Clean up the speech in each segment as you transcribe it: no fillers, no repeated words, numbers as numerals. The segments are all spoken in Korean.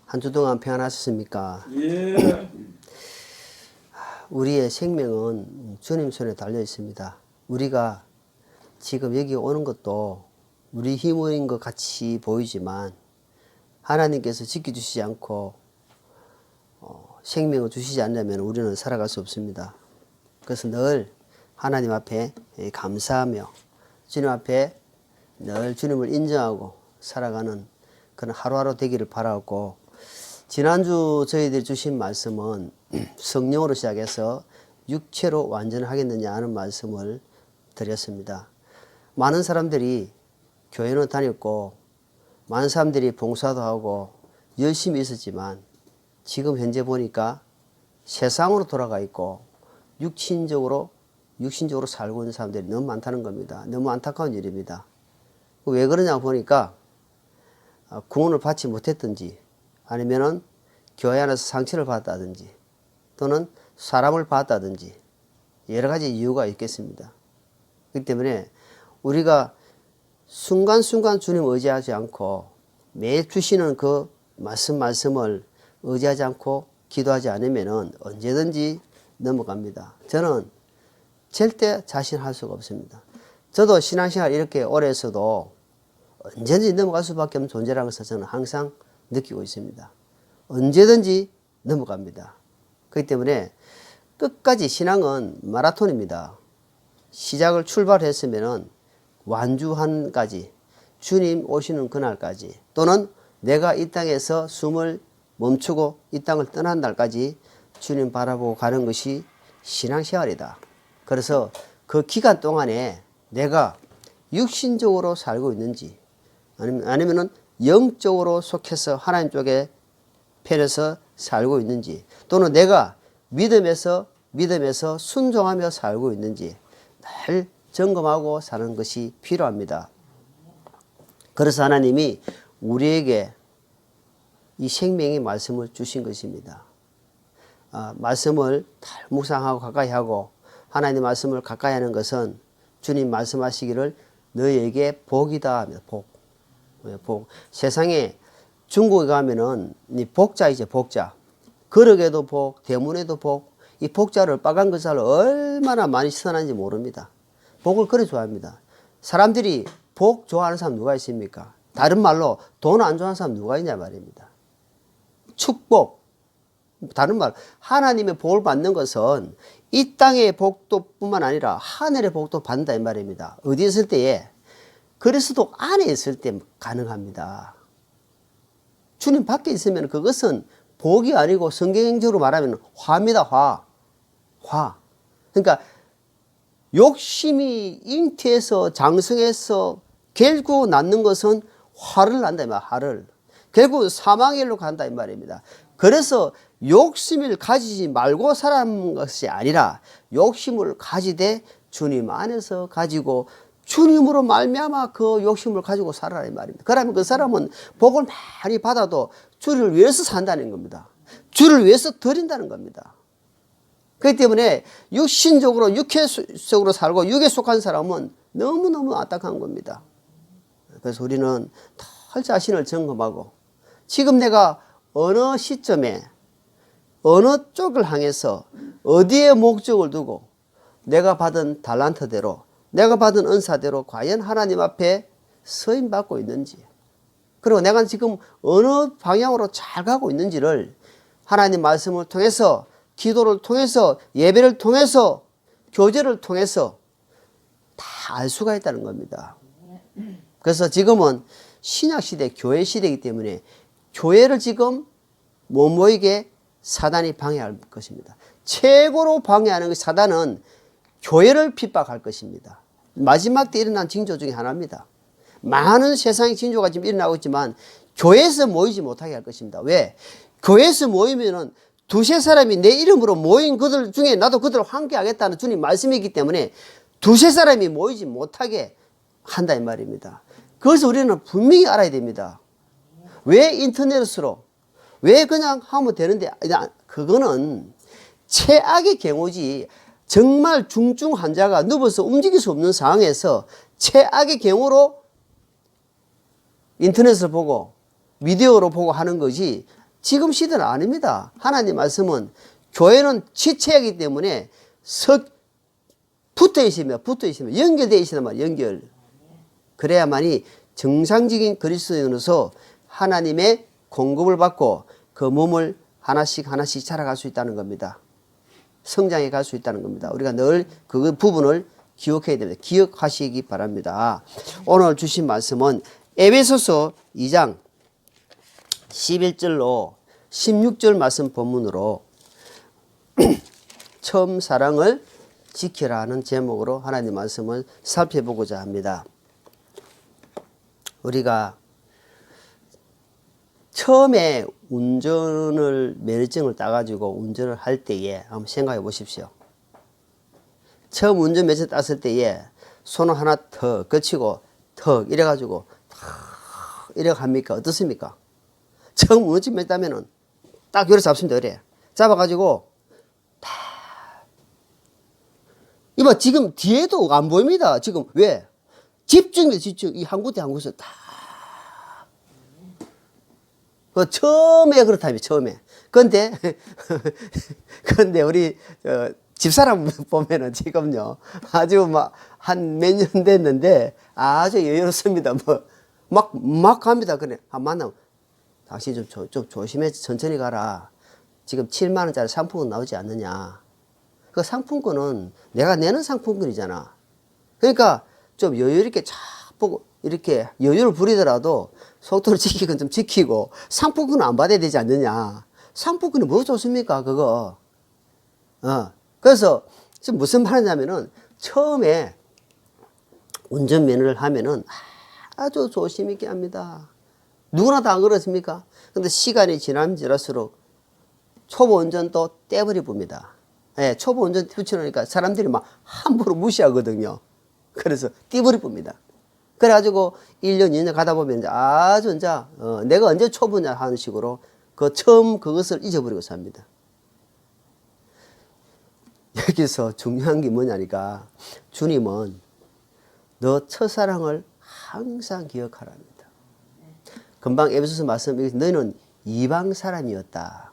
한 주 동안 평안하셨습니까? 예. 우리의 생명은 주님 손에 달려 있습니다. 우리가 지금 여기 오는 것도 우리 힘인 것 같이 보이지만 하나님께서 지켜주시지 않고 생명을 주시지 않으면 우리는 살아갈 수 없습니다. 그래서 늘 하나님 앞에 감사하며 주님 앞에 늘 주님을 인정하고 살아가는 그런 하루하루 되기를 바라고, 지난주 저희들이 주신 말씀은 성령으로 시작해서 육체로 완전하겠느냐 하는 말씀을 드렸습니다. 많은 사람들이 교회는 다녔고 많은 사람들이 봉사도 하고 열심히 있었지만 지금 현재 보니까 세상으로 돌아가 있고 육신적으로 살고 있는 사람들이 너무 많다는 겁니다. 너무 안타까운 일입니다. 왜 그러냐 보니까 구원을 받지 못했든지 아니면은 교회 안에서 상처를 받았다든지 또는 사람을 받았다든지 여러 가지 이유가 있겠습니다. 그렇기 때문에 우리가 순간순간 주님 의지하지 않고 매일 주시는 그 말씀을 의지하지 않고 기도하지 않으면 언제든지 넘어갑니다. 저는 절대 자신할 수가 없습니다. 저도 신앙생활 이렇게 오래 했어도 언제든지 넘어갈 수밖에 없는 존재라는 것을 저는 항상 느끼고 있습니다. 언제든지 넘어갑니다. 그렇기 때문에 끝까지 신앙은 마라톤입니다. 시작을 출발했으면 완주한까지, 주님 오시는 그날까지, 또는 내가 이 땅에서 숨을 멈추고 이 땅을 떠난 날까지 주님 바라보고 가는 것이 신앙생활이다. 그래서 그 기간 동안에 내가 육신적으로 살고 있는지 아니면은 영적으로 속해서 하나님 쪽에 편에서 살고 있는지, 또는 내가 믿음에서 순종하며 살고 있는지 늘 점검하고 사는 것이 필요합니다. 그래서 하나님이 우리에게 이 생명의 말씀을 주신 것입니다. 말씀을 잘 묵상하고 가까이 하고 하나님 말씀을 가까이 하는 것은 주님 말씀하시기를 너희에게 복이다 하며 복. 세상에 중국에 가면은 이 복자이죠, 복자. 거럭에도 복, 대문에도 복. 이 복자를 빨간 글자로 얼마나 많이 써놨는지 모릅니다. 복을 그래 좋아합니다. 사람들이 복 좋아하는 사람 누가 있습니까? 다른 말로 돈 안 좋아하는 사람 누가 있냐 말입니다. 축복. 다른 말, 하나님의 복을 받는 것은 이 땅의 복도 뿐만 아니라 하늘의 복도 받는다 이 말입니다. 어디에 있을 때에? 그리스도 안에 있을 때 가능합니다. 주님 밖에 있으면 그것은 복이 아니고 성경적으로 말하면 화입니다. 화. 그러니까 욕심이 잉태해서 장성해서 결국 낳는 것은 화를 난다 이 말, 화를. 결국 사망의 일로 간다 이 말입니다. 그래서 욕심을 가지지 말고 살아가는 것이 아니라 욕심을 가지되 주님 안에서 가지고 주님으로 말미암아 그 욕심을 가지고 살아라 이 말입니다. 그러면 그 사람은 복을 많이 받아도 주를 위해서 산다는 겁니다. 주를 위해서 드린다는 겁니다. 그렇기 때문에 육신적으로 육체적으로 살고 육에 속한 사람은 너무너무 안타까운 겁니다. 그래서 우리는 늘 자신을 점검하고 지금 내가 어느 시점에 어느 쪽을 향해서 어디에 목적을 두고 내가 받은 달란트대로 내가 받은 은사대로 과연 하나님 앞에 서임받고 있는지, 그리고 내가 지금 어느 방향으로 잘 가고 있는지를 하나님 말씀을 통해서, 기도를 통해서, 예배를 통해서, 교제를 통해서 다 알 수가 있다는 겁니다. 그래서 지금은 신약시대, 교회 시대이기 때문에 교회를 지금 못 모이게 사단이 방해할 것입니다. 최고로 방해하는 그 사단은 교회를 핍박할 것입니다. 마지막 때 일어난 징조 중에 하나입니다. 많은 세상의 징조가 지금 일어나고 있지만 교회에서 모이지 못하게 할 것입니다. 왜? 교회에서 모이면은 두세 사람이 내 이름으로 모인 그들 중에 나도 그들을 환기하겠다는 주님 말씀이기 때문에 두세 사람이 모이지 못하게 한다 이 말입니다. 그것을 우리는 분명히 알아야 됩니다. 왜 인터넷으로, 왜 그냥 하면 되는데, 그거는 최악의 경우지. 정말 중증 환자가 누워서 움직일 수 없는 상황에서 최악의 경우로 인터넷을 보고 비디오로 보고 하는 거지 지금 시대는 아닙니다. 하나님 말씀은 교회는 지체이기 때문에 붙어 있으면 연결되어 있으란 말이에요. 연결. 그래야만이 정상적인 그리스도인으로서 하나님의 공급을 받고 그 몸을 하나씩 자라갈 수 있다는 겁니다. 성장해 갈 수 있다는 겁니다. 우리가 늘 그 부분을 기억해야 됩니다. 기억하시기 바랍니다. 오늘 주신 말씀은 에베소서 2장 11절로 16절 말씀 본문으로 처음 사랑을 지키라는 제목으로 하나님 말씀을 살펴보고자 합니다. 우리가 처음에 면허증을 따가지고 운전을 할 때에 한번 생각해 보십시오. 처음 운전면허증 땄을 때에 손을 하나 턱 거치고 턱 이래가지고 이래 합니까? 어떻습니까? 처음 운전면허증 따면은 딱 요래 잡습니다. 그래 잡아가지고 이봐 지금 뒤에도 안 보입니다. 지금 왜? 집중 이 한 곳에 한 곳에 다. 그 처음에 그렇다며 처음에. 근데 우리 집사람 보면은 지금요 아주 막 한 몇 년 됐는데 아주 여유롭습니다. 막 갑니다. 그래 만나면 당신 좀 조심해 천천히 가라. 지금 7만 원짜리 상품권 나오지 않느냐. 그 상품권은 내가 내는 상품권이잖아. 그러니까 좀 여유 있게 쫙 보고 이렇게 여유를 부리더라도 속도를 지키건 좀 지키고 상품권은 안 받아야 되지 않느냐. 상품권이 뭐 좋습니까 그거. 그래서 지금 무슨 말이냐면은 처음에 운전면허를 하면은 아주 조심 있게 합니다. 누구나 다 안 그렇습니까? 근데 시간이 지날수록 초보 운전도 떼버리 봅니다. 예, 초보 운전 붙여놓으니까 사람들이 막 함부로 무시하거든요. 그래서 띠버리 봅니다. 그래가지고 1년, 2년 가다 보면 아주 내가 언제 초보냐 하는 식으로 그 처음 그것을 잊어버리고 삽니다. 여기서 중요한 게 뭐냐니까 주님은 너 첫사랑을 항상 기억하랍니다. 금방 에베소서 말씀 너희는 이방 사람이었다.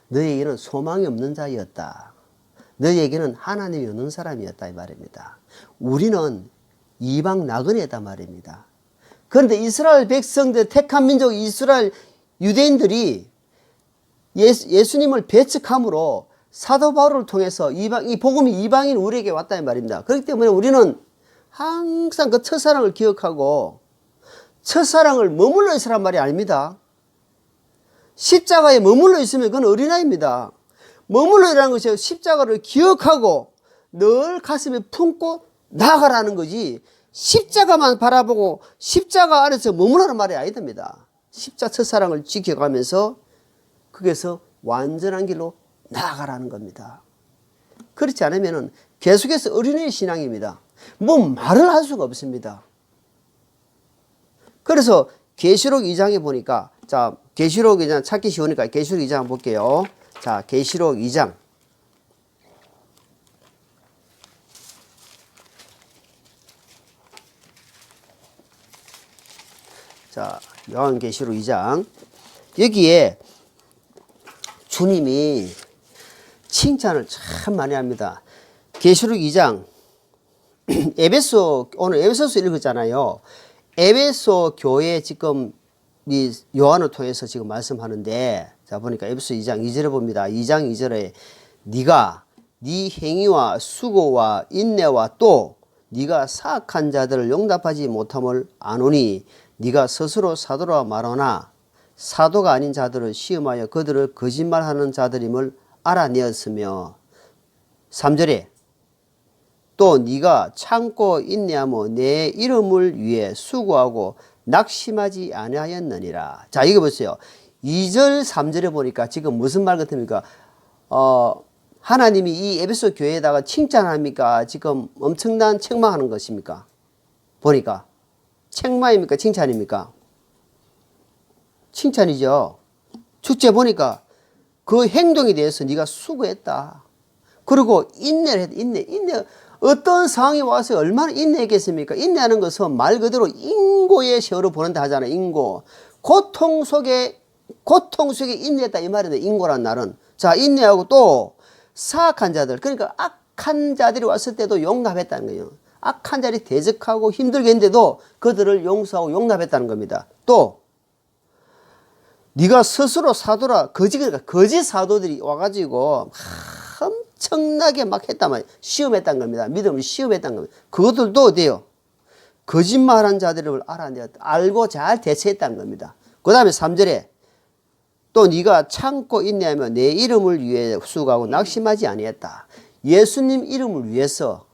너희에게는 소망이 없는 자였다. 너희에게는 하나님이 없는 사람이었다 이 말입니다. 우리는 이방 나그네다 말입니다. 그런데 이스라엘 백성들 택한 민족 이스라엘 유대인들이 예수님을 배척함으로 사도 바울을 통해서 이 복음이 이방인 우리에게 왔다 이 말입니다. 그렇기 때문에 우리는 항상 그 첫사랑을 기억하고 첫사랑을 머물러 있으란 말이 아닙니다. 십자가에 머물러 있으면 그건 어린아이입니다. 머물러 있라는 것이 십자가를 기억하고 늘 가슴에 품고 나아가라는 거지 십자가만 바라보고 십자가 안에서 머무르는 말이 아니됩니다. 십자 첫사랑을 지켜가면서 거기서 완전한 길로 나아가라는 겁니다. 그렇지 않으면 계속해서 어린아이 신앙입니다. 뭐 말을 할 수가 없습니다. 그래서 계시록 2장에 보니까 자 계시록 2장 찾기 쉬우니까 계시록 2장 한번 볼게요. 자 계시록 2장 자 요한계시록 2장 여기에 주님이 칭찬을 참 많이 합니다. 계시록 2장 오늘 에베소서 읽었잖아요. 에베소 교회 지금 이 요한을 통해서 지금 말씀하는데 자 보니까 에베소 2장 2절에 봅니다. 2장 2절에 네가 네 행위와 수고와 인내와 또 네가 사악한 자들을 용납하지 못함을 아노니 네가 스스로 사도라 말하나 사도가 아닌 자들을 시험하여 그들을 거짓말하는 자들임을 알아내었으며 3절에 또 네가 참고 인내하며 내 이름을 위해 수고하고 낙심하지 아니하였느니라. 자 이거 보세요. 2절 3절에 보니까 지금 무슨 말 같습니까? 하나님이 이 에베소 교회에다가 칭찬합니까? 지금 엄청난 책망하는 것입니까? 보니까 책망입니까? 칭찬입니까? 칭찬이죠. 축제 보니까 그 행동에 대해서 네가 수고했다. 그리고 인내를 했다. 인내. 어떤 상황이 와서 얼마나 인내했겠습니까? 인내하는 것은 말 그대로 인고의 세월을 보낸다 하잖아요. 인고. 고통 속에 인내했다 이 말인데, 인고란 날은. 자, 인내하고 또 사악한 자들, 그러니까 악한 자들이 왔을 때도 용납했다는 거예요. 악한 자들이 대적하고 힘들게 했는데도 그들을 용서하고 용납했다는 겁니다. 또 네가 스스로 사도라, 거짓 사도들이 와가지고 엄청나게 막 했단 말이에요. 시험했단 겁니다. 믿음을 시험했단 겁니다. 그것들도 어때요? 거짓말한 자들을 알고 잘 대처했다는 겁니다. 그 다음에 3절에 또 네가 참고 인내하며 내 이름을 위해 수고하고 낙심하지 아니했다. 예수님 이름을 위해서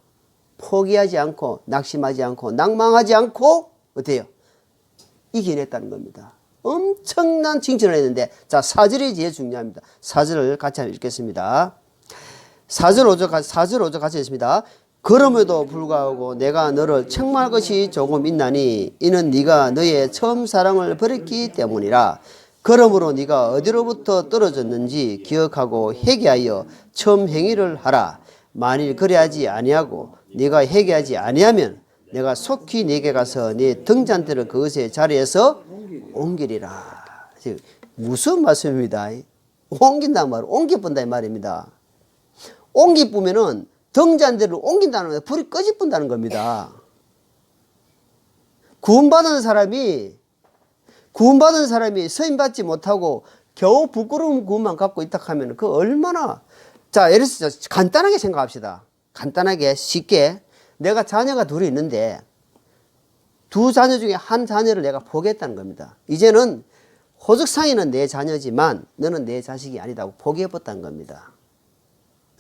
포기하지 않고 낙심하지 않고 낭망하지 않고 어때요? 이겨냈다는 겁니다. 엄청난 칭찬을 했는데, 자, 4절이 제일 중요합니다. 4절을 같이 한번 읽겠습니다. 4절 5절 같이 읽습니다. 그럼에도 불구하고 내가 너를 책망할 것이 조금 있나니 이는 네가 너의 처음 사랑을 버렸기 때문이라. 그러므로 네가 어디로부터 떨어졌는지 기억하고 회개하여 처음 행위를 하라. 만일 그리하지 아니하고 네가 회개하지 아니하면 내가 속히 네게 가서 네 등잔대를 그것의 자리에서 옮기리라. 무슨 말씀입니다. 옮긴다는 말, 옮겨본다 이 말입니다. 옮기쁘면은 등잔대를 옮긴다는 거예요. 불이 꺼지뿐다는 겁니다. 구원받은 사람이 서임받지 못하고 겨우 부끄러운 구원만 갖고 있다 하면 그 얼마나, 자, 예를 들어서 간단하게 생각합시다. 간단하게 쉽게 내가 자녀가 둘이 있는데 두 자녀 중에 한 자녀를 내가 포기했다는 겁니다. 이제는 호적상에는 내 자녀지만 너는 내 자식이 아니다고 포기해버렸다는 겁니다.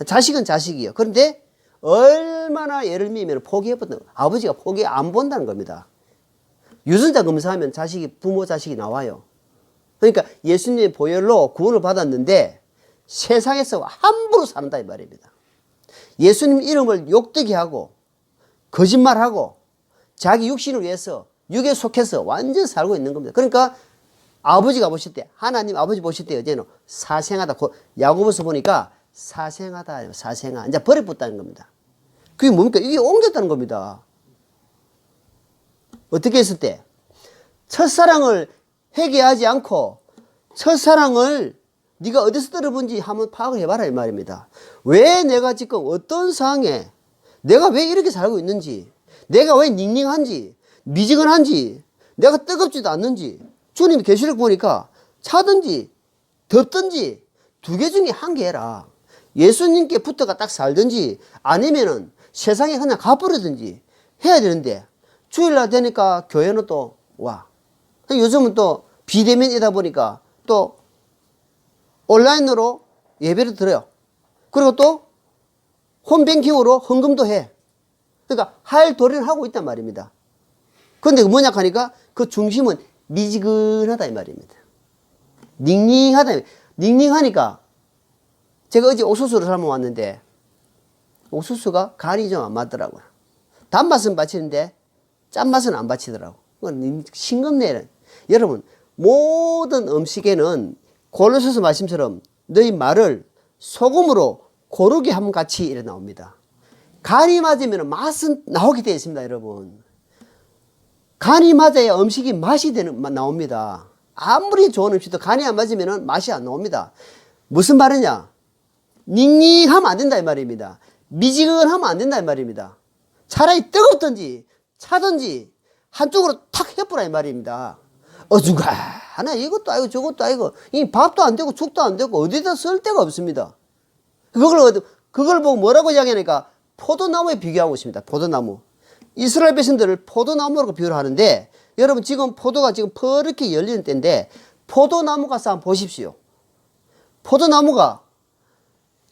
자식은 자식이요. 그런데 얼마나 예를 들면 포기해버렸다. 아버지가 포기 안 본다는 겁니다. 유전자 검사하면 부모 자식이 나와요. 그러니까 예수님의 보혈로 구원을 받았는데 세상에서 함부로 산다 이 말입니다. 예수님 이름을 욕되게 하고 거짓말하고 자기 육신을 위해서 육에 속해서 완전 살고 있는 겁니다. 그러니까 아버지가 보실 때, 하나님 아버지 보실 때 어제는 사생하다. 야고보서 보니까 사생하다, 사생하. 이제 버려붙다는 겁니다. 그게 뭡니까? 이게 옮겼다는 겁니다. 어떻게 했을 때? 첫사랑을 회개하지 않고 첫사랑을 네가 어디서 들어본지 한번 파악을 해봐라 이 말입니다. 왜 내가 지금 어떤 상황에 내가 왜 이렇게 살고 있는지, 내가 왜 닝닝한지, 미지근한지, 내가 뜨겁지도 않는지, 주님이 계시록 보니까 차든지 덥든지 두 개 중에 한 개 해라. 예수님께 붙어가 딱 살든지 아니면은 세상에 그냥 가버리든지 해야 되는데 주일날 되니까 교회는 또 와. 요즘은 또 비대면이다 보니까 또 온라인으로 예배를 드려요. 그리고 또 홈뱅킹으로 헌금도 해. 그러니까 할 도리를 하고 있단 말입니다. 그런데 뭐냐 하니까 그 중심은 미지근하다 이 말입니다. 닝닝하다. 닝닝하니까 제가 어제 옥수수를 삶아 왔는데 옥수수가 간이 좀 안 맞더라고요. 단맛은 받치는데 짠맛은 안 받치더라고. 싱겁네. 여러분, 모든 음식에는 골로새서 말씀처럼 너희 말을 소금으로 고르게 함 같이 이래 나옵니다. 간이 맞으면 맛은 나오게 되어 있습니다, 여러분. 간이 맞아야 음식이 맛이 나옵니다. 아무리 좋은 음식도 간이 안 맞으면 맛이 안 나옵니다. 무슨 말이냐? 닝닝하면 안 된다 이 말입니다. 미지근하면 안 된다 이 말입니다. 차라리 뜨겁든지 차든지 한쪽으로 탁 해보라 이 말입니다. 어중간하나 이것도 아니고 저것도 아니고 이 밥도 안 되고 죽도 안 되고 어디다 쓸 데가 없습니다. 그걸 보고 뭐라고 이야기하니까 포도나무에 비교하고 있습니다. 포도나무. 이스라엘 백성들을 포도나무로 비유를 하는데 여러분 지금 포도가 지금 퍼렇게 열리는 때인데 포도나무가 한번 보십시오. 포도나무가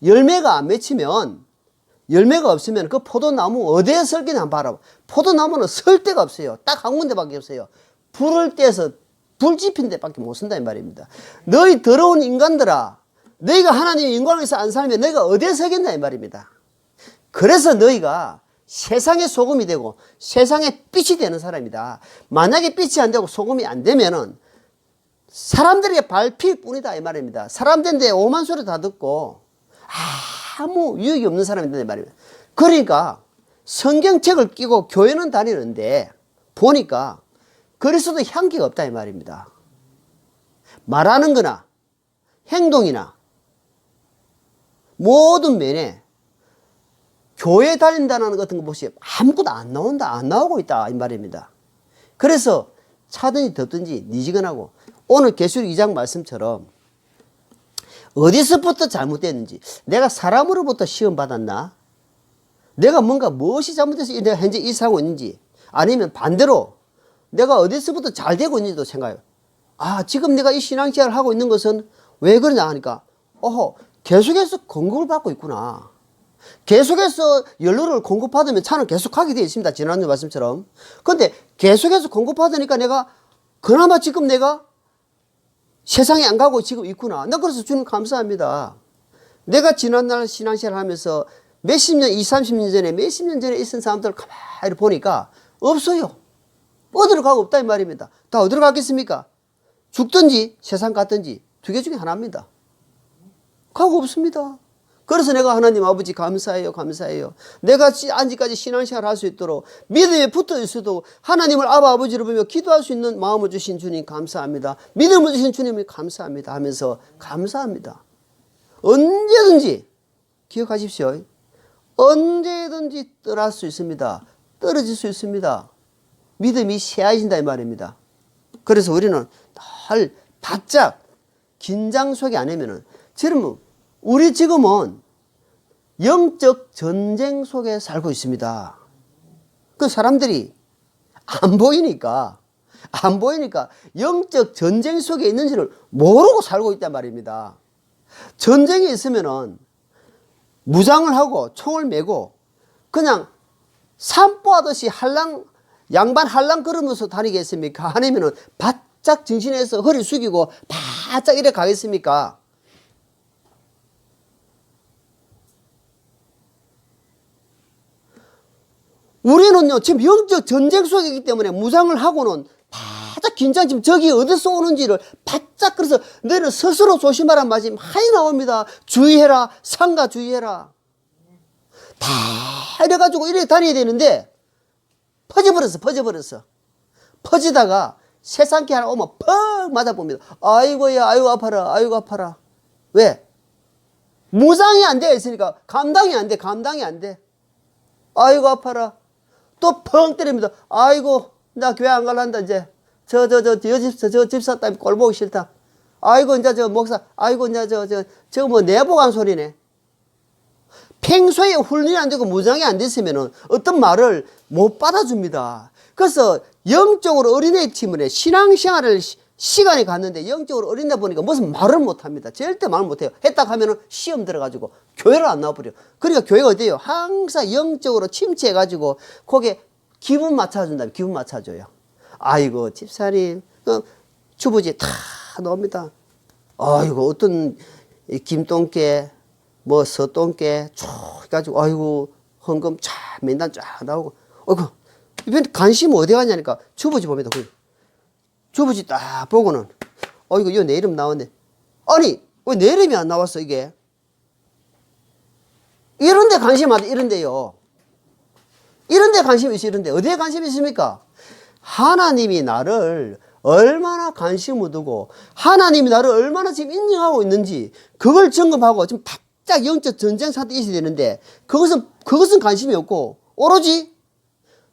열매가 안 맺히면 열매가 없으면 그 포도나무 어디에 설기나 한번 봐라. 포도나무는 설 데가 없어요. 딱 한 군데밖에 없어요. 불을 떼서 불 지핀 데밖에 못 쓴다 이 말입니다. 너희 더러운 인간들아, 너희가 하나님의 영광에서 안 살면 너희가 어디에 서겠나 이 말입니다. 그래서 너희가 세상의 소금이 되고 세상의 빛이 되는 사람이다. 만약에 빛이 안 되고 소금이 안 되면은 사람들에게 밟힐 뿐이다 이 말입니다. 사람들인데 오만 소리 다 듣고 아무 유익이 없는 사람이다 이 말입니다. 그러니까 성경책을 끼고 교회는 다니는데 보니까 그리스도 향기가 없다 이 말입니다. 말하는 거나 행동이나 모든 면에 교회 다닌다는 것 같은 거 보시 아무것도 안 나온다, 안 나오고 있다 이 말입니다. 그래서 차든지 덥든지 니지근하고 오늘 계시록 2장 말씀처럼 어디서부터 잘못됐는지, 내가 사람으로부터 시험 받았나, 내가 뭔가 무엇이 잘못돼서 내가 현재 이 살고 있는지, 아니면 반대로 내가 어디서부터 잘 되고 있는지도 생각해요. 아, 지금 내가 이 신앙생활을 하고 있는 것은 왜 그러냐 하니까 계속해서 공급을 받고 있구나. 계속해서 연료를 공급받으면 차는 계속 가게 되어 있습니다. 지난주 말씀처럼. 근데 계속해서 공급받으니까 내가 그나마 지금 내가 세상에 안 가고 지금 있구나. 나 그래서 주님 감사합니다. 내가 지난날 신앙생활 하면서 몇십 년, 20, 30년 전에, 몇십 년 전에 있은 사람들을 가만히 보니까 없어요. 어디로 가고 없다 이 말입니다. 다 어디로 갔겠습니까? 죽든지 세상 갔든지 두 개 중에 하나입니다. 가고 없습니다. 그래서 내가 하나님 아버지 감사해요, 감사해요. 내가 아직까지 신앙생활 할 수 있도록 믿음에 붙어 있어도 하나님을 아버지로 보며 기도할 수 있는 마음을 주신 주님 감사합니다. 믿음을 주신 주님이 감사합니다 하면서 감사합니다. 언제든지 기억하십시오. 언제든지 떠날 수 있습니다. 떨어질 수 있습니다. 믿음이 새하신다 이 말입니다. 그래서 우리는 늘 바짝 긴장 속에 안 하면은, 여러분 우리 지금은 영적 전쟁 속에 살고 있습니다. 그 사람들이 안 보이니까 영적 전쟁 속에 있는지를 모르고 살고 있단 말입니다. 전쟁이 있으면은 무장을 하고 총을 메고 그냥 산보하듯이 양반 할랑 걸으면서 다니겠습니까? 아니면은 바짝 정신해서 허리 숙이고 바짝 이래 가겠습니까? 우리는요, 지금 영적 전쟁 속에 있기 때문에 무장을 하고는 바짝 긴장, 지금 적이 어디서 오는지를 바짝, 그래서 너희는 스스로 조심하란 말이 많이 나옵니다. 주의해라, 상가 주의해라. 다 이래가지고 이래 다녀야 되는데, 퍼져버렸어. 퍼지다가 세상기 하나 오면 퍽 맞아봅니다. 아이고야, 아이고 아파라, 아이고 아파라. 왜? 무장이 안 되어 있으니까 감당이 안 돼. 아이고 아파라. 또 펑 때립니다. 아이고 나 교회 안 갈란다 이제. 저 집사 때문에 꼴 보기 싫다. 아이고 이제 저 목사, 아이고 이제 저 뭐 내복한 소리네. 평소에 훈련이 안 되고 무장이 안 됐으면은 어떤 말을 못 받아줍니다. 그래서 영적으로 어린애 때문에 신앙생활을 시간이 갔는데 영적으로 어린다 보니까 무슨 말을 못 합니다. 절대 말을 못 해요. 했다 하면은 시험 들어가지고 교회를 안 나와버려요. 그러니까 교회가 어때요? 항상 영적으로 침체해가지고 거기에 기분 맞춰준다면 기분 맞춰줘요. 아이고 집사님 주부지 다 나옵니다. 아이고 어떤 김똥개 뭐 서똥개 쭉 해가지고 아이고 헌금 쫙 맨날 쫙 나오고 어이구 이번 관심 어디 가냐니까 주부지 봅니다. 주부지 딱 보고는 이거 내 이름 나왔네. 아니 왜 내 이름이 안 나왔어 이게. 이런데 관심하다 이런데요. 이런데 관심이 있어. 이런데 어디에 관심이 있습니까? 하나님이 나를 얼마나 관심을 두고 하나님이 나를 얼마나 지금 인정하고 있는지 그걸 점검하고 지금 바짝 영적 전쟁 상태에 있어야 되는데 그것은 관심이 없고 오로지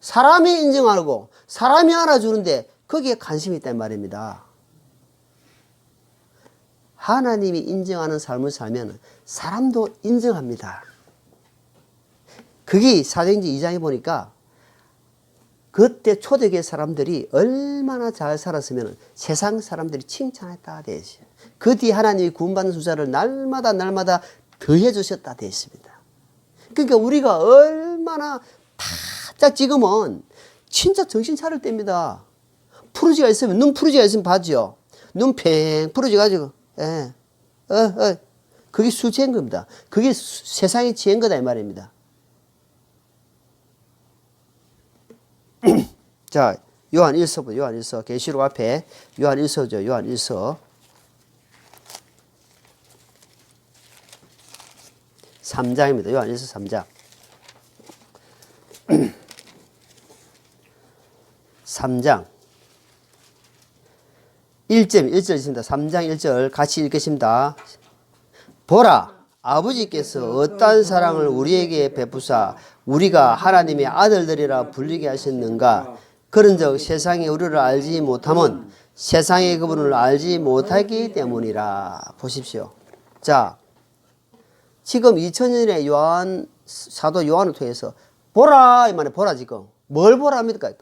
사람이 인정하고 사람이 알아주는데 거기에 관심이 있단 말입니다. 하나님이 인정하는 삶을 살면 사람도 인정합니다. 그게 사도행전 2장에 보니까 그때 초대교회 사람들이 얼마나 잘 살았으면 세상 사람들이 칭찬했다 되어 있어요. 그 뒤에 하나님이 구원받는 숫자를 날마다 더해 주셨다 되어 있습니다. 그러니까 우리가 얼마나 바짝 지금은 진짜 정신 차릴 때입니다. 푸르지가 있으면 눈 푸르지가 있으면 봐죠. 눈 팽 푸르지 가지고 그게 술 취한 겁니다. 그게 세상에 취한 거다 이 말입니다. 자, 요한 1서, 계시록 앞에 요한 1서죠. 요한 1서 3장입니다. 요한 1서 3장. 3장 1절 있습니다. 3장 1절 같이 읽겠습니다. 보라, 아버지께서 어떠한 사랑을 우리에게 베푸사 우리가 하나님의 아들들이라 불리게 하셨는가. 그런즉 세상이 우리를 알지 못함은 세상이 그분을 알지 못하기 때문이라. 보십시오. 자, 지금 2000년의 사도 요한을 통해서 보라 이 말에 보라. 지금 뭘 보라 합니까?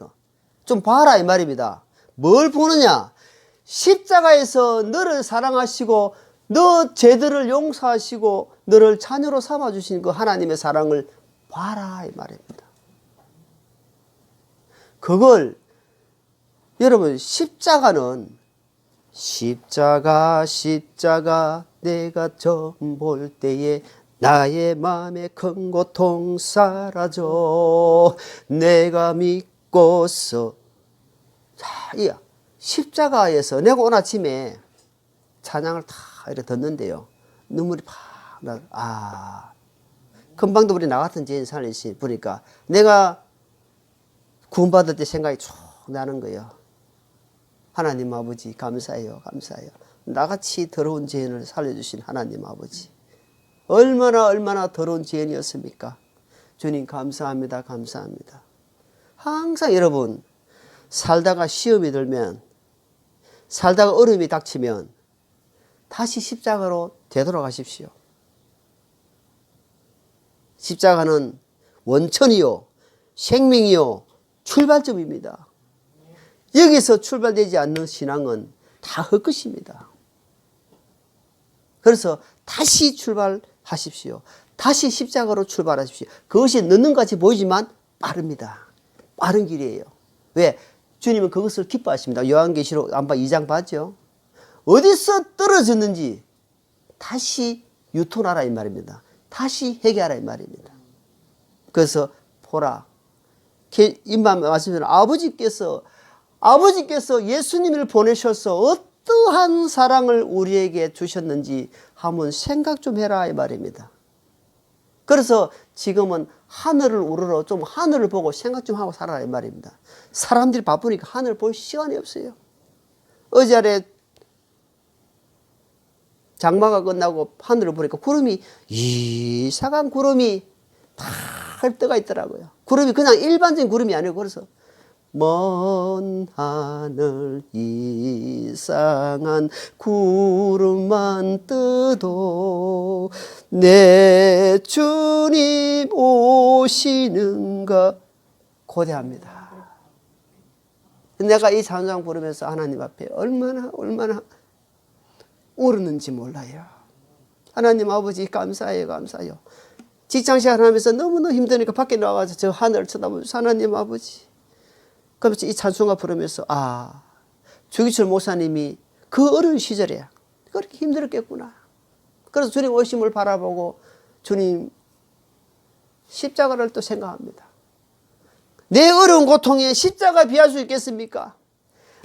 좀 봐라 이 말입니다. 뭘 보느냐? 십자가에서 너를 사랑하시고 너 죄들을 용서하시고 너를 자녀로 삼아주신 그 하나님의 사랑을 봐라 이 말입니다. 그걸 여러분 십자가 내가 처음 볼 때에 나의 마음에 큰 고통 사라져 내가 믿고서. 자, 이 십자가에서 내가 오늘 아침에 찬양을 다 이렇게 듣는데요. 눈물이 팍 나. 금방도 우리 나 같은 죄인 살리시 보니까 내가 구원받을 때 생각이 쭉 나는 거예요. 하나님 아버지 감사해요. 감사해요. 나같이 더러운 죄인을 살려주신 하나님 아버지. 얼마나 더러운 죄인이었습니까? 주님 감사합니다. 감사합니다. 항상 여러분 살다가 시험이 들면 살다가 어려움이 닥치면 다시 십자가로 되돌아가십시오. 십자가는 원천이요 생명이요 출발점입니다. 여기서 출발되지 않는 신앙은 다 헛것입니다. 그래서 다시 출발하십시오. 다시 십자가로 출발하십시오. 그것이 늦는 것 같이 보이지만 빠릅니다. 빠른 길이에요. 왜? 주님은 그것을 기뻐하십니다. 요한계시록 2장 봤죠? 어디서 떨어졌는지 다시 유턴하라 이 말입니다. 다시 회개하라 이 말입니다. 그래서 보라. 임만 말씀드린 아버지께서 예수님을 보내셔서 어떠한 사랑을 우리에게 주셨는지 한번 생각 좀 해라 이 말입니다. 그래서 지금은 하늘을 우러러 좀 하늘을 보고 생각 좀 하고 살아라 이 말입니다. 사람들이 바쁘니까 하늘을 볼 시간이 없어요. 어제 장마가 끝나고 하늘을 보니까 구름이 이상한 구름이 탁 떠가 있더라고요. 구름이 그냥 일반적인 구름이 아니고 그래서 먼 하늘 이상한 구름만 떠도 내 주님 오시는가 고대합니다. 내가 이 찬양 부르면서 하나님 앞에 얼마나 오르는지 몰라요. 하나님 아버지 감사해요. 감사해요. 직장생활 하면서 너무너무 힘드니까 밖에 나와서 저 하늘을 쳐다보면서 하나님 아버지. 그러면서 이 찬송가 부르면서 주기철 목사님이 그 어려운 시절에 그렇게 힘들었겠구나. 그래서 주님 오심을 바라보고 주님 십자가를 또 생각합니다. 내 어려운 고통에 십자가에 비할 수 있겠습니까?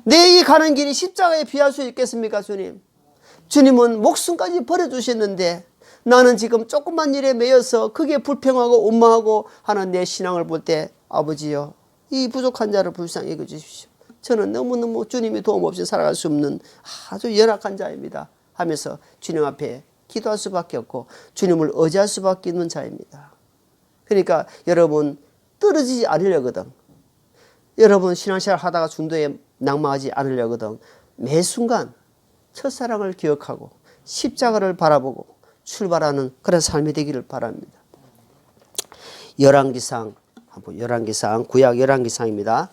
내 이 가는 길이 십자가에 비할 수 있겠습니까? 주님은 목숨까지 버려주셨는데 나는 지금 조그만 일에 매여서 크게 불평하고 원망하고 하는 내 신앙을 볼 때 아버지요 이 부족한 자를 불쌍히 여겨주십시오. 저는 너무너무 주님의 도움 없이 살아갈 수 없는 아주 연약한 자입니다 하면서 주님 앞에 기도할 수밖에 없고 주님을 의지할 수밖에 없는 자입니다. 그러니까 여러분 떨어지지 않으려거든. 여러분 신앙생활 하다가 중도에 낙망하지 않으려거든. 매 순간 첫사랑을 기억하고 십자가를 바라보고 출발하는 그런 삶이 되기를 바랍니다. 열왕기상 구약 열왕기상입니다.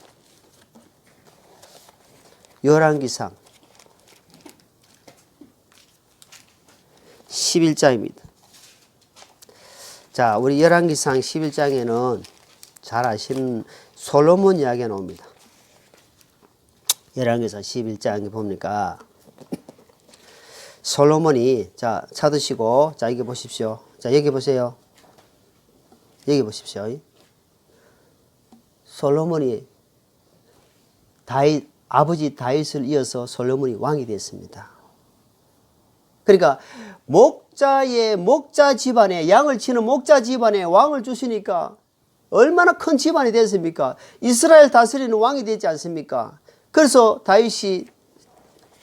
열왕기상 11장입니다. 자, 우리 열왕기상 11장에는 잘 아시는 솔로몬 이야기가 나옵니다. 열왕기상 11장에 보니까 솔로몬이 자 찾으시고 자 여기 보십시오. 자 여기 보세요. 여기 보십시오. 솔로몬이 아버지 다윗을 이어서 솔로몬이 왕이 됐습니다. 그러니까 목자 집안에 양을 치는 목자 집안에 왕을 주시니까 얼마나 큰 집안이 됐습니까? 이스라엘 다스리는 왕이 되지 않습니까? 그래서 다윗이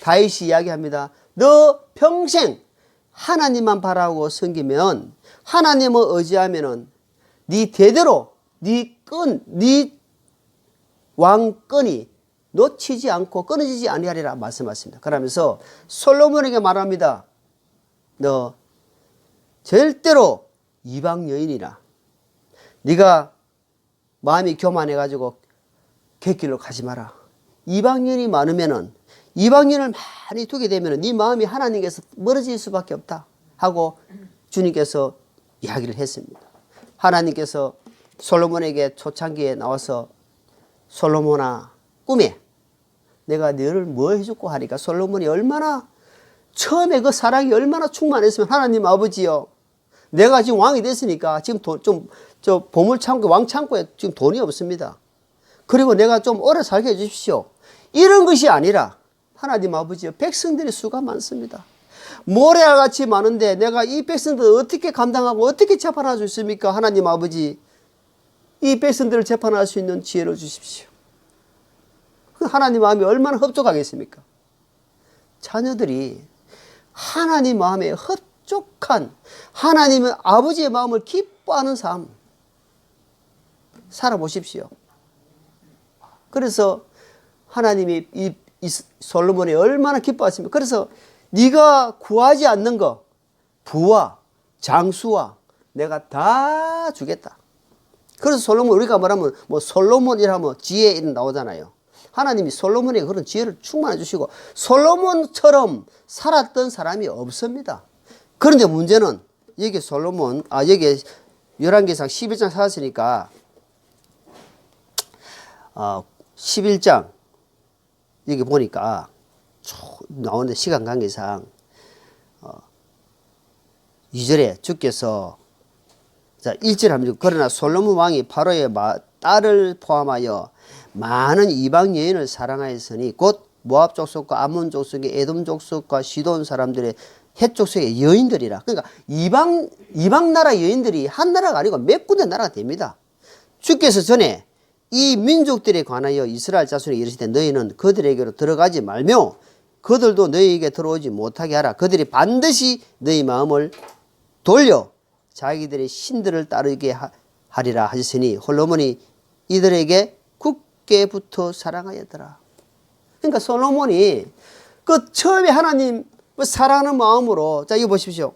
다윗이 이야기합니다. 너 평생 하나님만 바라고 섬기면, 하나님을 의지하면은 네 대대로 네 왕권이 놓치지 않고 끊어지지 아니하리라 말씀하십니다. 그러면서 솔로몬에게 말합니다. 너 절대로 이방 여인이나 네가 마음이 교만해가지고 객길로 가지 마라. 이방 여인이 많으면은, 이방 여인을 많이 두게 되면은 네 마음이 하나님께서 멀어질 수밖에 없다 하고 주님께서 이야기를 했습니다. 하나님께서 솔로몬에게 초창기에 나와서 솔로몬아, 꿈에 내가 너를 뭐 해줄고 하니까 솔로몬이 얼마나 처음에 그 사랑이 얼마나 충만했으면, 하나님 아버지요, 내가 지금 왕이 됐으니까 지금 저 보물창고, 왕창고에 지금 돈이 없습니다. 그리고 내가 좀 오래 살게 해주십시오. 이런 것이 아니라 하나님 아버지요, 백성들의 수가 많습니다. 모래알같이 많은데 내가 이 백성들을 어떻게 감당하고 어떻게 재판할 수 있습니까? 하나님 아버지, 이 백성들을 재판할 수 있는 지혜를 주십시오. 하나님 마음이 얼마나 흡족하겠습니까? 자녀들이 하나님 마음에 흡족한, 하나님의 아버지의 마음을 기뻐하는 삶 살아보십시오. 그래서 하나님이 이 솔로몬이 얼마나 기뻐하십니까? 그래서 네가 구하지 않는 거, 부와 장수와 내가 다 주겠다. 그래서 솔로몬, 우리가 말하면 뭐 솔로몬이라면 지혜 이름 나오잖아요. 하나님이 솔로몬에게 그런 지혜를 충만해 주시고 솔로몬처럼 살았던 사람이 없습니다. 그런데 문제는 여기 솔로몬, 여기 열왕기상 11장 찾았으니까 11장 여기 보니까 나오는데 시간 관계상 2절에 주께서, 자 1절 하면, 그러나 솔로몬 왕이 바로의 딸을 포함하여 많은 이방 여인을 사랑하였으니 곧 모압 족속과 암몬 족속의 에돔 족속과 시돈 사람들의 헷 족속의 여인들이라. 그러니까 이방 나라 여인들이 한 나라가 아니고 몇 군데 나라가 됩니다. 주께서 전에 이 민족들에 관하여 이스라엘 자손에게 이르시되 너희는 그들에게로 들어가지 말며 그들도 너희에게 들어오지 못하게 하라. 그들이 반드시 너희 마음을 돌려 자기들의 신들을 따르게 하리라 하셨으니 솔로몬이 이들에게 굳게부터 사랑하였더라. 그러니까 솔로몬이 그 처음에 하나님 사랑하는 마음으로, 자 이거 보십시오,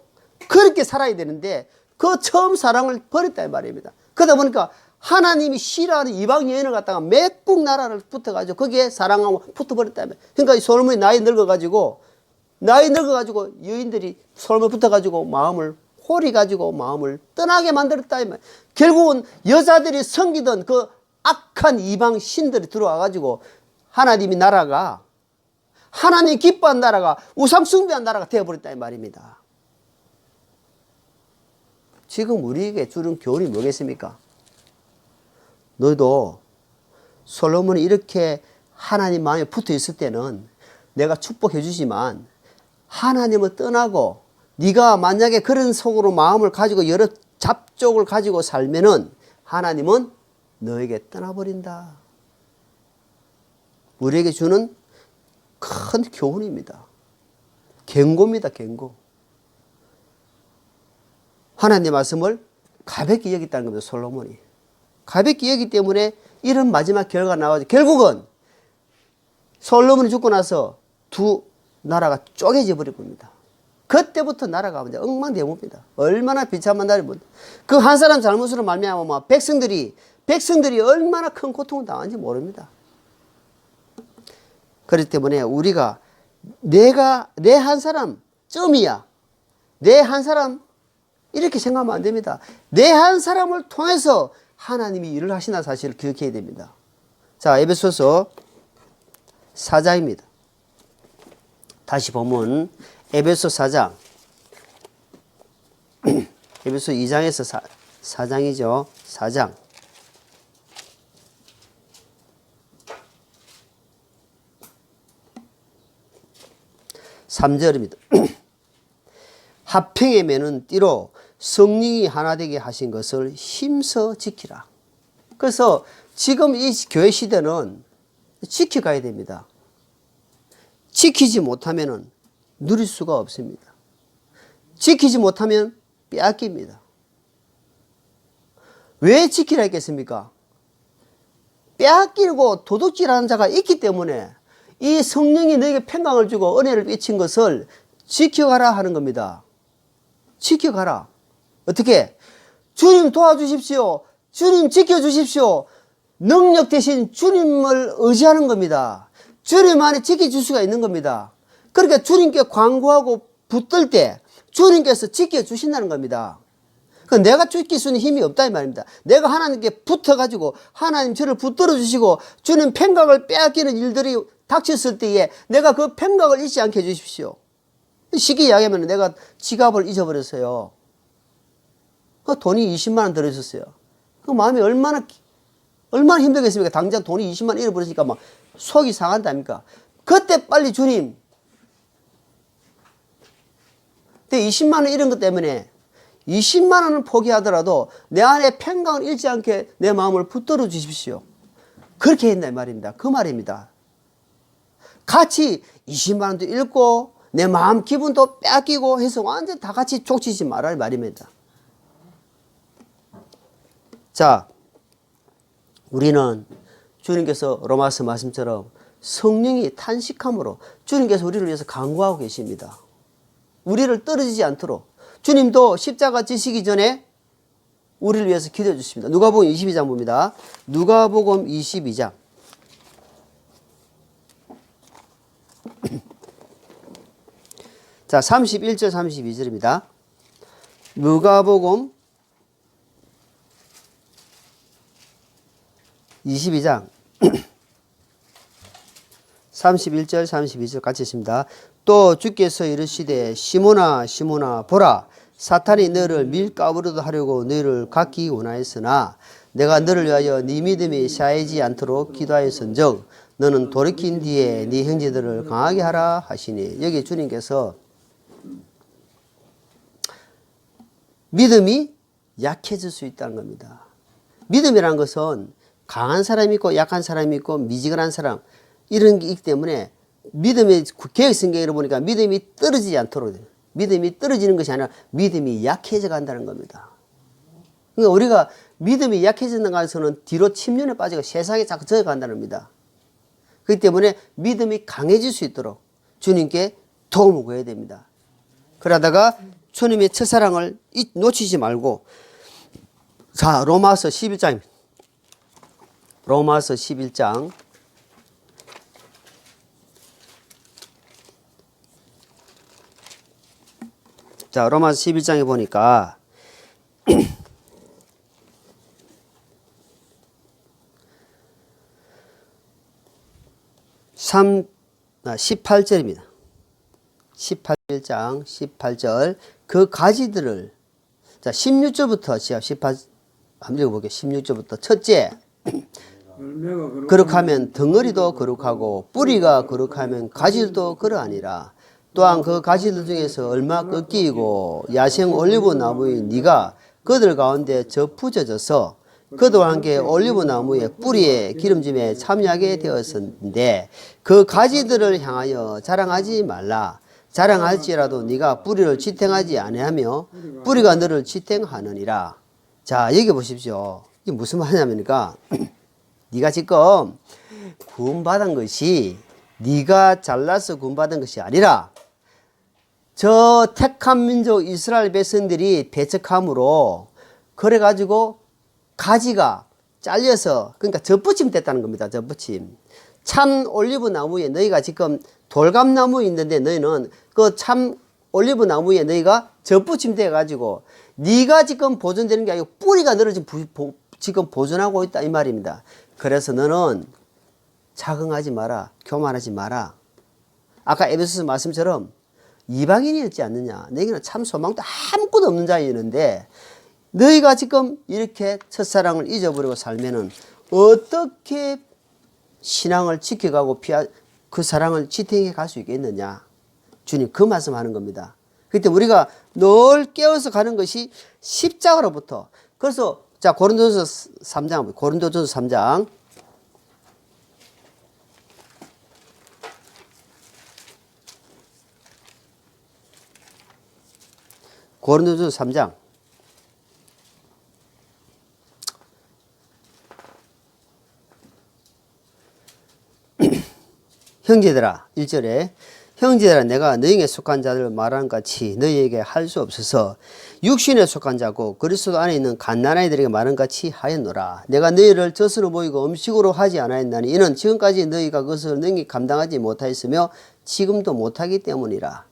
그렇게 살아야 되는데 그 처음 사랑을 버렸다 이 말입니다. 그러다 보니까 하나님이 싫어하는 이방 여인을 갖다가 몇국 나라를 붙어가지고 거기에 사랑하고 붙어버렸다. 그러니까 이 솔로몬이 나이 늙어가지고 여인들이 솔로몬 붙어가지고 마음을 홀이 마음을 떠나게 만들었다. 결국은 여자들이 섬기던 그 악한 이방 신들이 들어와가지고 하나님이 나라가, 하나님 기뻐한 나라가 우상 숭배한 나라가 되어버렸다 이 말입니다. 지금 우리에게 주는 교훈이 뭐겠습니까? 너도 솔로몬이 이렇게 하나님 마음에 붙어 있을 때는 내가 축복해 주지만, 하나님을 떠나고 네가 만약에 그런 속으로 마음을 가지고 여러 잡족을 가지고 살면은 하나님은 너에게 떠나버린다. 우리에게 주는 큰 교훈입니다. 경고입니다. 경고. 하나님의 말씀을 가볍게 여겼다는 겁니다. 솔로몬이 가볍게 여기기 때문에 이런 마지막 결과가 나와서 결국은 솔로몬이 죽고 나서 두 나라가 쪼개져 버립니다. 그때부터 나라가 이제 엉망되어봅니다. 얼마나 비참한 날이면 그 한 사람 잘못으로 말미암아 백성들이 얼마나 큰 고통을 당하는지 모릅니다. 그렇기 때문에 우리가 내 한 사람쯤이야, 내 한 사람 이렇게 생각하면 안 됩니다. 내 한 사람을 통해서 하나님이 일을 하시는 사실을 기억해야 됩니다. 자, 에베소서 4장입니다. 다시 보면 에베소 4장, 에베소 2장에서 4장이죠. 4장. 3절입니다. 화평에 매는 띠로 성령이 하나 되게 하신 것을 힘써 지키라. 그래서 지금 이 교회 시대는 지켜가야 됩니다. 지키지 못하면 누릴 수가 없습니다. 지키지 못하면 빼앗깁니다. 왜 지키라 했겠습니까? 빼앗기고 도둑질하는 자가 있기 때문에 이 성령이 너에게 평강을 주고 은혜를 끼친 것을 지켜가라 하는 겁니다. 지켜가라. 어떻게? 주님 도와주십시오. 주님 지켜주십시오. 능력 대신 주님을 의지하는 겁니다. 주님 안에 지켜줄 수가 있는 겁니다. 그러니까 주님께 광고하고 붙들 때 주님께서 지켜주신다는 겁니다. 내가 지킬 수 있는 힘이 없다 이 말입니다. 내가 하나님께 붙어가지고 하나님 저를 붙들어 주시고 주님 평강을 빼앗기는 일들이 닥쳤을 때에 내가 그 평강을 잊지 않게 해주십시오. 쉽게 이야기하면 내가 지갑을 잊어버렸어요. 그 돈이 20만 원 들어있었어요. 그 마음이 얼마나 힘들겠습니까? 당장 돈이 20만 원 잃어버렸으니까 막 속이 상한다니까. 그때 빨리 주님, 근데 20만 원 잃은 것 때문에 20만 원을 포기하더라도 내 안에 평강을 잃지 않게 내 마음을 붙들어 주십시오. 그렇게 했다 이 말입니다. 그 말입니다. 같이 20만 원도 잃고 내 마음 기분도 뺏기고 해서 완전 다 같이 족치지 말할 말입니다. 자, 우리는 주님께서 로마서 말씀처럼 성령이 탄식함으로 주님께서 우리를 위해서 간구하고 계십니다. 우리를 떨어지지 않도록 주님도 십자가 지시기 전에 우리를 위해서 기도해 주십니다. 누가복음 22장 봅니다. 누가복음 22장. 자, 31절 32절입니다. 누가복음 22장 31절 32절 같이 있습니다. 또 주께서 이르시되 시몬아 시몬아 보라 사탄이 너를 밀가부르듯 하려고 너를 갖기 원하였으나 내가 너를 위하여 네 믿음이 샤이지 않도록 기도하였은즉 너는 돌이킨 뒤에 네 형제들을 강하게 하라 하시니 여기 주님께서 믿음이 약해질 수 있다는 겁니다. 믿음이라는 것은 강한 사람이 있고 약한 사람이 있고 미지근한 사람 이런 게 있기 때문에 믿음의 개혁 성경에 보니까 믿음이 떨어지지 않도록 돼요. 믿음이 떨어지는 것이 아니라 믿음이 약해져 간다는 겁니다. 그러니까 우리가 믿음이 약해진다는 것은 뒤로 침륜에 빠지고 세상에 자꾸 져간다는 겁니다. 그렇기 때문에 믿음이 강해질 수 있도록 주님께 도움을 구해야 됩니다. 그러다가 주님의 첫사랑을 놓치지 말고 자 로마서 11장입니다. 로마서 11장 자 로마서 11장에 보니까 18절입니다. 18장 18절 그 가지들을 자 16절부터 제가 18 한번 읽어볼게요. 16절부터 첫째 거룩하면 덩어리도 거룩하고 뿌리가 거룩하면 가지도 그러하니라. 또한 그 가지들 중에서 얼마 꺾이고 야생 올리브 나무인 네가 그들 가운데 접붙여져서 그들과 함께 올리브 나무의 뿌리에 기름짐에 참여하게 되었었는데 그 가지들을 향하여 자랑하지 말라. 자랑할지라도 네가 뿌리를 지탱하지 아니하며 뿌리가 너를 지탱하느니라. 자 여기 보십시오. 이게 무슨 말이냐면까 네가 지금 구원받은 것이 네가 잘나서 구원받은 것이 아니라 저 택한 민족 이스라엘 백성들이 배척함으로 그래가지고 가지가 잘려서 그러니까 젖붙임 됐다는 겁니다. 젖붙임. 참 올리브 나무에 너희가 지금 돌감나무 있는데 너희는 그 참 올리브 나무에 너희가 젖붙임 돼가지고 네가 지금 보존되는 게 아니고 뿌리가 너를 지금 보존하고 있다 이 말입니다. 그래서 너는 자긍하지 마라. 교만하지 마라. 아까 에베소서 말씀처럼 이방인이었지 않느냐. 너희는 참 소망도 아무것도 없는 자였는데 너희가 지금 이렇게 첫사랑을 잊어버리고 살면은 어떻게 신앙을 지켜가고 그 사랑을 지탱해 갈 수 있겠느냐. 주님 그 말씀하는 겁니다. 그때 우리가 늘 깨어서 가는 것이 십자가로부터. 그래서 자 고린도전서 3장 고린도전서 3장 고린도전서 3장. 형제들아, 1절에 형제들아 내가 너희에게 속한 자들을 말하는 같이 너희에게 할 수 없어서 육신에 속한 자고 그리스도 안에 있는 갓난아이 들에게 말하는 같이 하였노라. 내가 너희를 젖으로 보이고 음식으로 하지 않았나니 이는 지금까지 너희가 그것을 능히 감당하지 못하였으며 지금도 못하기 때문이라.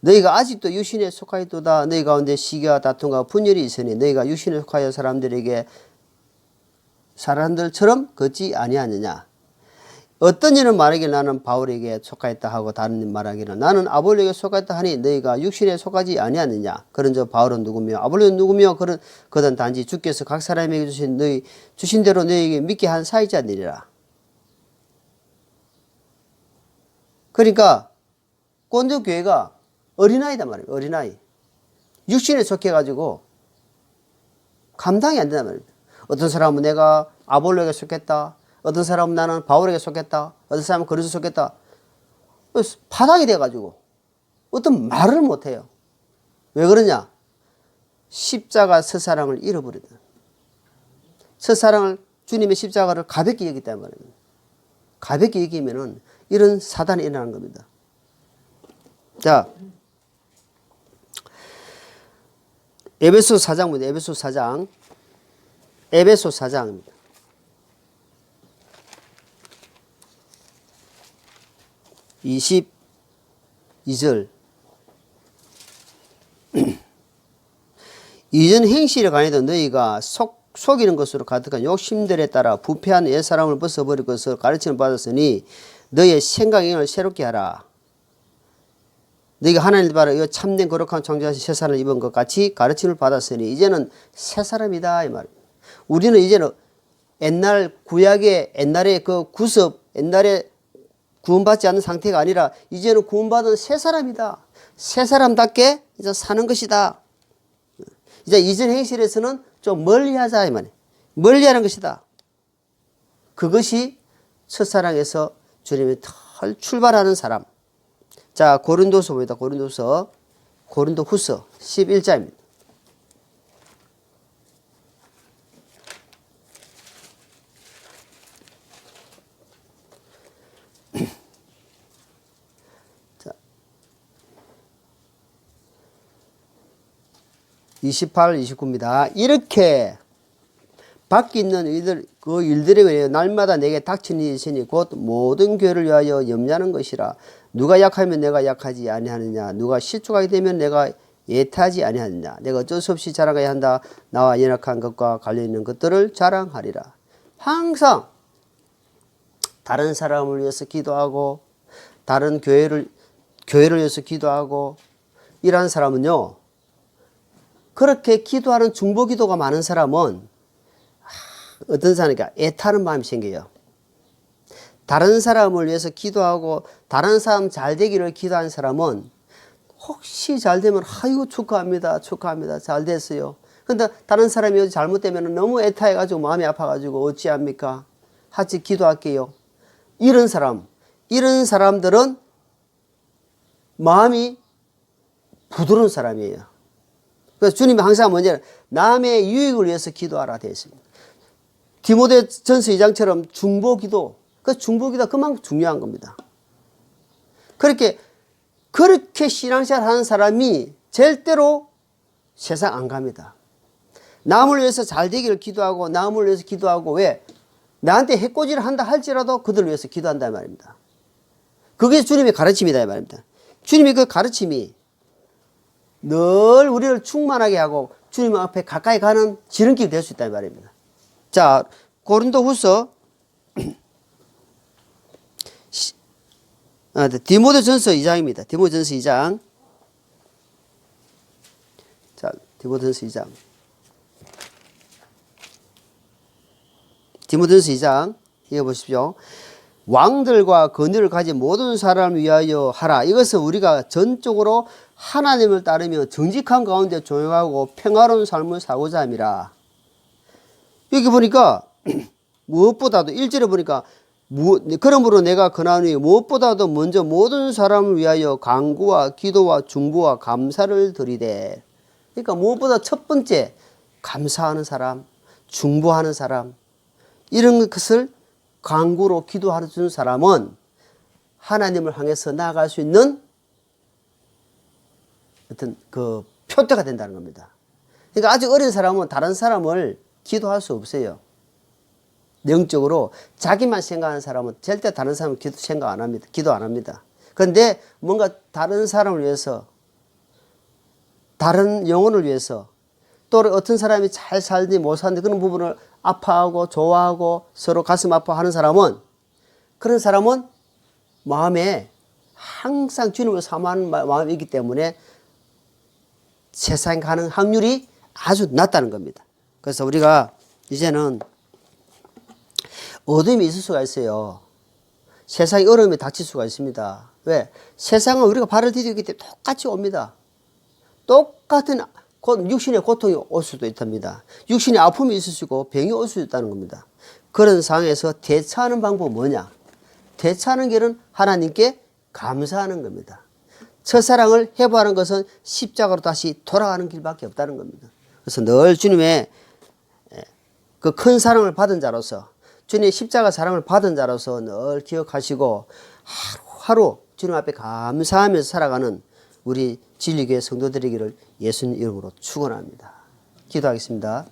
너희가 아직도 육신에 속하였도다. 너희 가운데 시기와 다툼과 분열이 있으니 너희가 육신에 속하여 사람들처럼 걷지 아니하느냐. 어떤 이는 말하기를 나는 바울에게 속하였다 하고 다른 이는 말하기를 나는 아볼로에게 속하였다 하니 너희가 육신에 속하지 아니하느냐. 그런저 바울은 누구며 아볼로는 누구며 그든 단지 주께서 각 사람에게 주신 대로 너희에게 믿게 한 사이자들이라. 그러니까 고린도 교회가 어린아이단 말이에요. 어린아이. 육신에 속해가지고 감당이 안 된단 말입니다. 어떤 사람은 내가 아볼로에게 속했다. 어떤 사람은 나는 바울에게 속했다. 어떤 사람은 그리스도에 속했다. 파닥이 돼가지고 어떤 말을 못해요. 왜 그러냐? 십자가 첫사랑을 잃어버리다. 첫사랑을 주님의 십자가를 가볍게 여기단 말입니다. 가볍게 여기면은 이런 사단이 일어나는 겁니다. 자, 에베소 4장입니다. 에베소 4장. 에베소 4장입니다. 22절. 이전 행실에 관해도 너희가 속이는 것으로 가득한 욕심들에 따라 부패한 옛사람을 벗어버릴 것을 가르침을 받았으니 너희의 생각을 새롭게 하라. 너희가 하나님을 바라 이 참된 거룩한 창조하신 새 사람을 입은 것 같이 가르침을 받았으니 이제는 새 사람이다 이 말입니다. 우리는 이제는 옛날 구약의 옛날의 그 구습 옛날에 구원받지 않는 상태가 아니라 이제는 구원받은 새 사람이다. 새 사람답게 이제 사는 것이다. 이제 이전 행실에서는 좀 멀리하자 이 말이에요. 멀리하는 것이다. 그것이 첫사랑에서 주님이 털 출발하는 사람. 자, 고린도서 봅니다. 고린도후서 11장입니다. 자, 28, 29입니다. 이렇게 밖에 있는 그 일들에 의해 날마다 내게 닥치는 일이 있으니 곧 모든 교회를 위하여 염려하는 것이라. 누가 약하면 내가 약하지 아니하느냐. 누가 실족하게 되면 내가 예타하지 아니하느냐. 내가 어쩔 수 없이 자랑해야 한다. 나와 연약한 것과 관련있는 것들을 자랑하리라. 항상 다른 사람을 위해서 기도하고 다른 교회를 위해서 기도하고 이러한 사람은요. 그렇게 기도하는 중보기도가 많은 사람은 어떤 사람이니까 애타는 마음이 생겨요. 다른 사람을 위해서 기도하고 다른 사람 잘 되기를 기도하는 사람은 혹시 잘 되면 아이고 축하합니다. 잘 됐어요. 근데 다른 사람이 잘못되면 너무 애타해가지고 마음이 아파가지고 어찌합니까? 같이 기도할게요. 이런 사람들은 마음이 부드러운 사람이에요. 그래서 주님이 항상 뭐냐 남의 유익을 위해서 기도하라 되어 있습니다. 디모데전서 2장처럼 중보기도, 그 중보기도가 그만큼 중요한 겁니다. 그렇게 신앙생활 하는 사람이 절대로 세상 안 갑니다. 남을 위해서 잘 되기를 기도하고 남을 위해서 기도하고 왜? 나한테 해코지를 한다 할지라도 그들을 위해서 기도한다 말입니다. 그게 주님의 가르침이다 말입니다. 주님의 그 가르침이 늘 우리를 충만하게 하고 주님 앞에 가까이 가는 지름길이 될 수 있다 말입니다. 자, 고린도후서 디모데전서 2장입니다. 디모데전서 2장. 자, 디모데전서 2장. 디모데전서 2장 읽어보십시오. 왕들과 권위를 가진 모든 사람을 위하여 하라. 이것은 우리가 전적으로 하나님을 따르며 정직한 가운데 조용하고 평화로운 삶을 사고자 함이라. 여기 보니까 무엇보다도 1절에 보니까 그러므로 내가 그나니 무엇보다도 먼저 모든 사람을 위하여 간구와 기도와 중보와 감사를 드리되. 그러니까 무엇보다 첫 번째 감사하는 사람, 중보하는 사람, 이런 것을 간구로 기도하는 사람은 하나님을 향해서 나아갈 수 있는 어떤 그 표대가 된다는 겁니다. 그러니까 아직 어린 사람은 다른 사람을 기도할 수 없어요. 영적으로 자기만 생각하는 사람은 절대 다른 사람을 생각 안 합니다. 기도 안 합니다. 그런데 뭔가 다른 사람을 위해서, 다른 영혼을 위해서, 또 어떤 사람이 잘 살지 못 사는데 그런 부분을 아파하고 좋아하고 서로 가슴 아파하는 사람은, 그런 사람은 마음에 항상 주님을 사모하는 마음이 있기 때문에 세상에 가는 확률이 아주 낮다는 겁니다. 그래서 우리가 이제는 어둠이 있을 수가 있어요. 세상에 어려움이 닥칠 수가 있습니다. 왜? 세상은 우리가 발을 디디기 때문에 똑같이 옵니다. 똑같은 육신의 고통이 올 수도 있답니다. 육신의 아픔이 있을 수 있고 병이 올 수 있다는 겁니다. 그런 상황에서 대처하는 방법은 뭐냐? 대처하는 길은 하나님께 감사하는 겁니다. 첫사랑을 회복하는 것은 십자가로 다시 돌아가는 길밖에 없다는 겁니다. 그래서 늘 주님의 그 큰 사랑을 받은 자로서, 주님의 십자가 사랑을 받은 자로서 늘 기억하시고 하루하루 주님 앞에 감사하면서 살아가는 우리 진리교회 성도들이기를 예수님 이름으로 축원합니다. 기도하겠습니다.